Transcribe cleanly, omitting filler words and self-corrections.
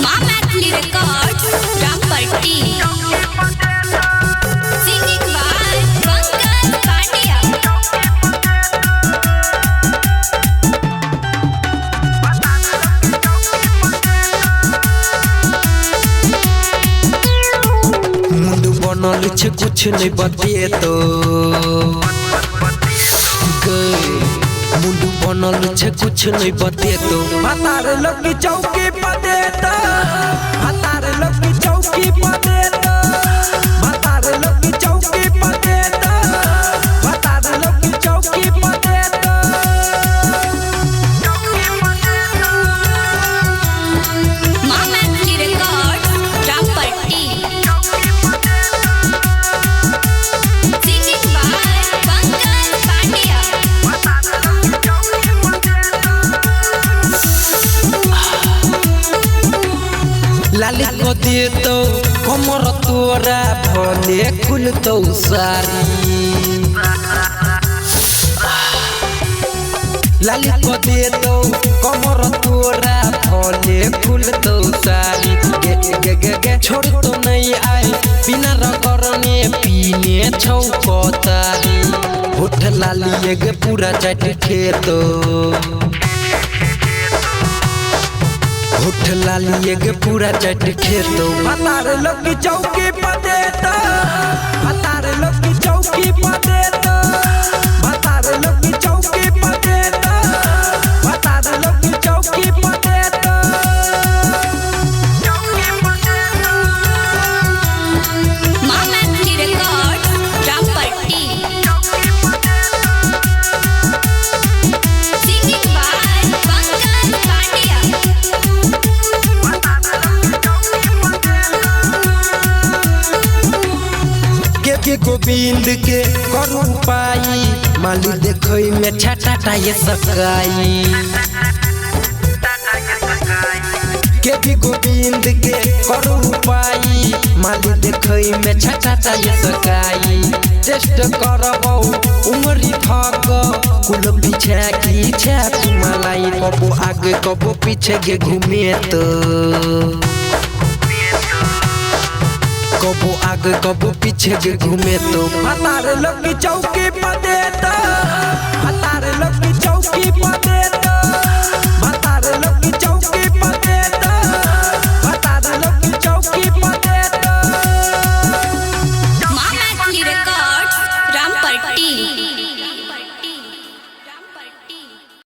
माँ Maithili records Rampatti singing by Pankaj Pandya. मुंड बनल छे कुछ नहीं बते तो मुंड बनल छे कुछ नहीं बते तो हतार लगी चौकी पदे तो हतार लगी चौकी पदे तो हतार लगी चौकी पदे तो हतार लगी चौकी पदे तो Maa Maithili records Rampatti singing by Pankaj Pandya. लाली को दे तो कमर तोरा भले खुल तो सारी लाली को दे तो कमर तोरा भले खुल तो सारी गे गे गे गे छोड़ तो नहीं आए बिना रगड़ने पीने छौको तारी होठ लाली एक पूरा चट खेतो होठ लाली एक पूरा चट खेतो हतार लगी चौकी पदे तो हतार लगी चौकी पदे तो हतार लगी चौकी पदे तो हतार लगी चौकी पदे तो Maa Maithili records Rampatti singing by Pankaj Pandya. के गोविंद के करू पाई माली देखई में छाटा ये सकाई के भी गोविंद के करू पाई माली देखई में छाटा ये सकाई टेस्ट करबो उमरी थक कुल पीछे की छाप मलाई कबो आगे कबो पीछे गे घूमे तो कबो आगे कबो पीछे के घूमे तो हतार लगी चौकी पदे तो हतार लगी चौकी पदे